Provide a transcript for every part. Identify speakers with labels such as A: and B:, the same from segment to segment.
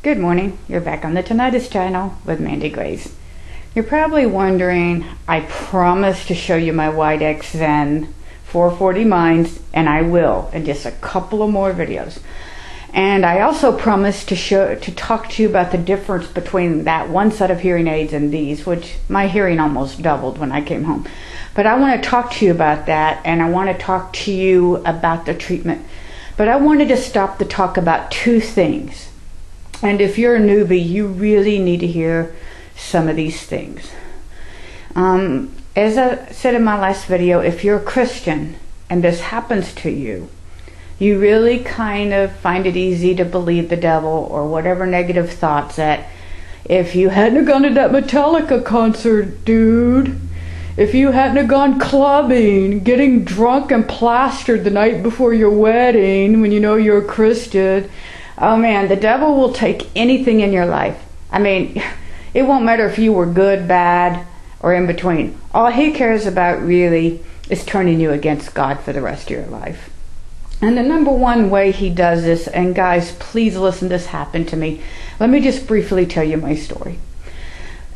A: Good morning. You're back on the Tinnitus channel with Mandie. You're probably wondering, I promised to show you my Widex Zen 440 Minds, and I will in just a couple of more videos. And I also promised to talk to you about the difference between that one set of hearing aids and these, which my hearing almost doubled when I came home. But I want to talk to you about that, and I want to talk to you about the treatment. But I wanted to stop to talk about two things. And if you're a newbie, you really need to hear some of these things. As I said in my last video, if you're a Christian and this happens to you, you really kind of find it easy to believe the devil or whatever negative thoughts that if you hadn't gone to that Metallica concert, dude, if you hadn't gone clubbing, getting drunk and plastered the night before your wedding when you know you're a Christian, oh man, the devil will take anything in your life. I mean, it won't matter if you were good, bad, or in between. All he cares about really is turning you against God for the rest of your life. And the number one way he does this, and guys, please listen, this happened to me. Let me just briefly tell you my story.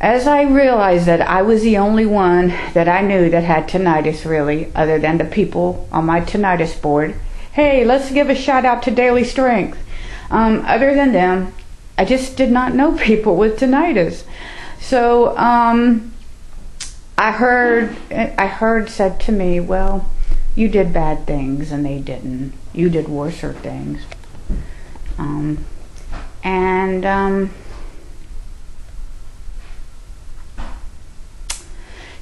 A: As I realized that I was the only one that I knew that had tinnitus really, other than the people on my tinnitus board. Hey, let's give a shout out to Daily Strength. Other than them, I just did not know people with tinnitus. So I heard said to me, well, you did bad things and they didn't. You did worser things.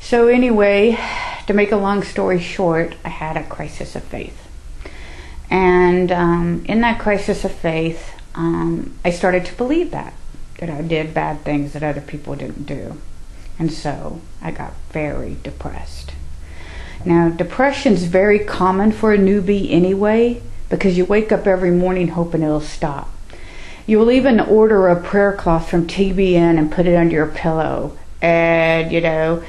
A: So anyway, to make a long story short, I had a crisis of faith. And in that crisis of faith, I started to believe that I did bad things that other people didn't do. And so I got very depressed. Now, depression's very common for a newbie anyway, because you wake up every morning hoping it'll stop. You'll even order a prayer cloth from TBN and put it under your pillow and,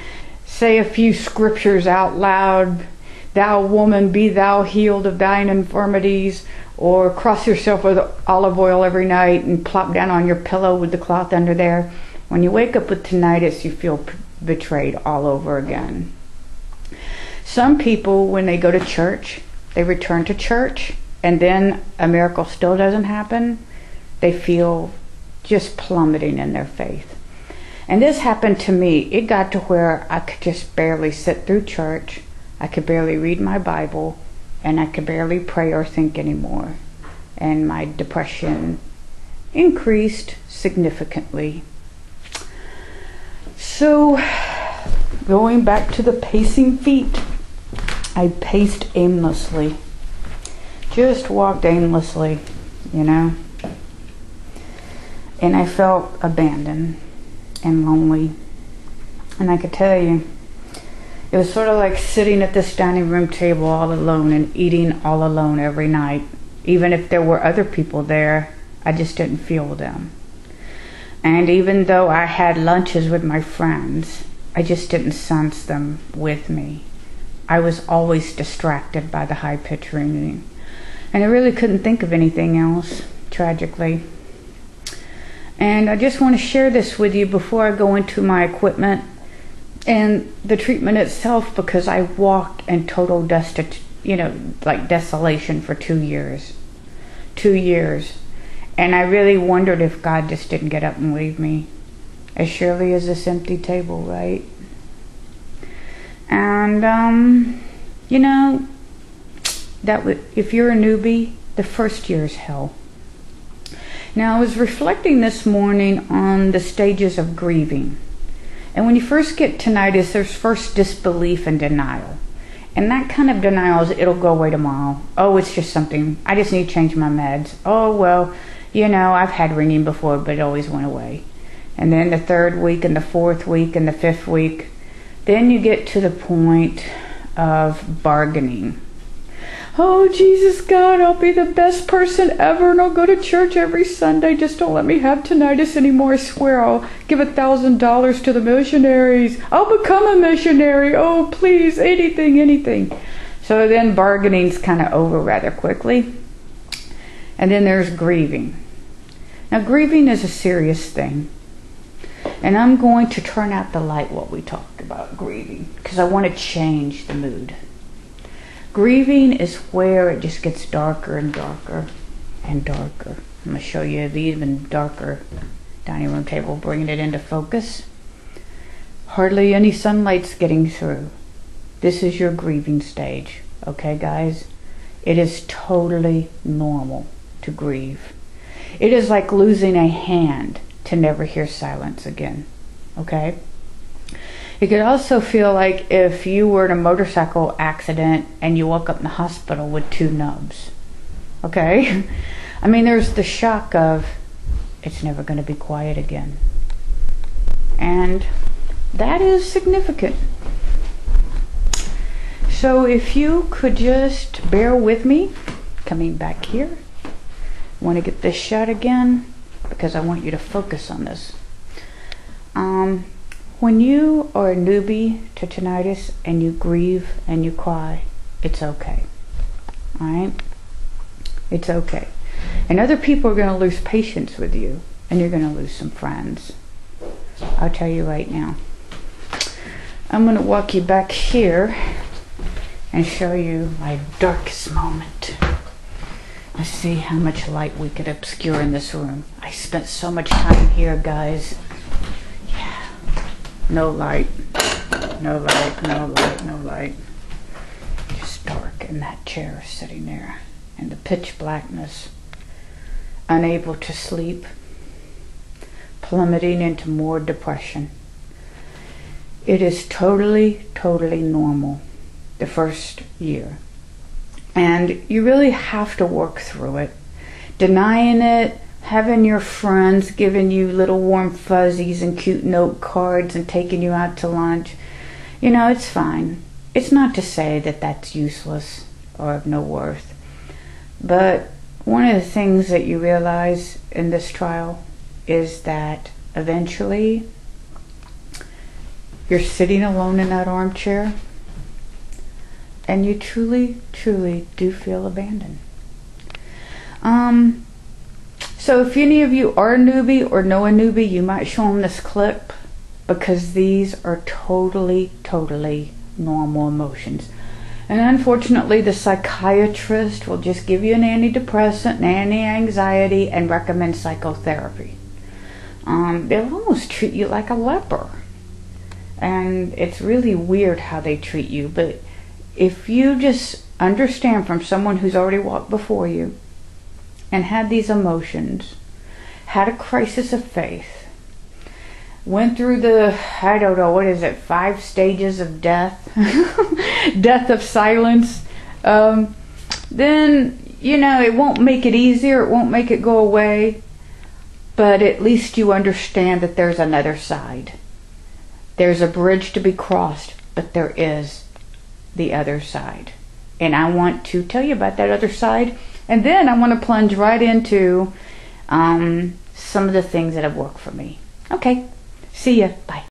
A: say a few scriptures out loud. Thou woman, be thou healed of thine infirmities, or cross yourself with olive oil every night and plop down on your pillow with the cloth under there. When you wake up with tinnitus, you feel betrayed all over again. Some people, when they go to church, they return to church, and then a miracle still doesn't happen. They feel just plummeting in their faith. And this happened to me. It got to where I could just barely sit through church. I could barely read my Bible, and I could barely pray or think anymore. And my depression increased significantly. So, going back to the pacing feet, I paced aimlessly. Just walked aimlessly, And I felt abandoned and lonely. And I could tell you, it was sort of like sitting at this dining room table all alone and eating all alone every night. Even if there were other people there, I just didn't feel them. And even though I had lunches with my friends, I just didn't sense them with me. I was always distracted by the high-pitched ringing. And I really couldn't think of anything else, tragically. And I just want to share this with you before I go into my equipment and the treatment itself, because I walked in total desolation for 2 years. 2 years. And I really wondered if God just didn't get up and leave me. As surely as this empty table, right? And, if you're a newbie, the first year is hell. Now, I was reflecting this morning on the stages of grieving. And when you first get tinnitus, there's first disbelief and denial. And that kind of denial is, it'll go away tomorrow. Oh, it's just something. I just need to change my meds. Oh, well, I've had ringing before, but it always went away. And then the third week and the fourth week and the fifth week, then you get to the point of bargaining. Oh, Jesus God, I'll be the best person ever, and I'll go to church every Sunday. Just don't let me have tinnitus anymore. I swear I'll give $1,000 to the missionaries. I'll become a missionary. Oh, please, anything. So then bargaining's kind of over rather quickly. And then there's grieving. Now, grieving is a serious thing. And I'm going to turn out the light while we talked about grieving, because I want to change the mood. Grieving is where it just gets darker and darker and darker. I'm going to show you the even darker dining room table, bringing it into focus. Hardly any sunlight's getting through. This is your grieving stage, okay, guys? It is totally normal to grieve. It is like losing a hand to never hear silence again, okay? It could also feel like if you were in a motorcycle accident and you woke up in the hospital with 2 nubs, okay? I mean, there's the shock of, it's never going to be quiet again. And that is significant. So if you could just bear with me, coming back here. I want to get this shut again because I want you to focus on this. When you are a newbie to tinnitus and you grieve and you cry, it's okay. Alright? It's okay. And other people are going to lose patience with you, and you're going to lose some friends. I'll tell you right now. I'm going to walk you back here and show you my darkest moment. Let's see how much light we could obscure in this room. I spent so much time here, guys. Yeah. No light. No light, no light, no light. Just dark in that chair sitting there. And the pitch blackness. Unable to sleep. Plummeting into more depression. It is totally, totally normal the first year. And you really have to work through it. Denying it, having your friends giving you little warm fuzzies and cute note cards and taking you out to lunch, you know, it's fine. It's not to say that that's useless or of no worth. But one of the things that you realize in this trial is that eventually you're sitting alone in that armchair and you truly, truly do feel abandoned. So if any of you are a newbie or know a newbie, you might show them this clip, because these are totally, totally normal emotions. And unfortunately, the psychiatrist will just give you an antidepressant and anti-anxiety and recommend psychotherapy. They'll almost treat you like a leper. And it's really weird how they treat you, but if you just understand from someone who's already walked before you and had these emotions, had a crisis of faith, went through the, I don't know, what is it, 5 stages of death, death of silence, then, you know, it won't make it easier, it won't make it go away, but at least you understand that there's another side. There's a bridge to be crossed, but there is the other side. And I want to tell you about that other side, and then I want to plunge right into some of the things that have worked for me. Okay, see ya. Bye.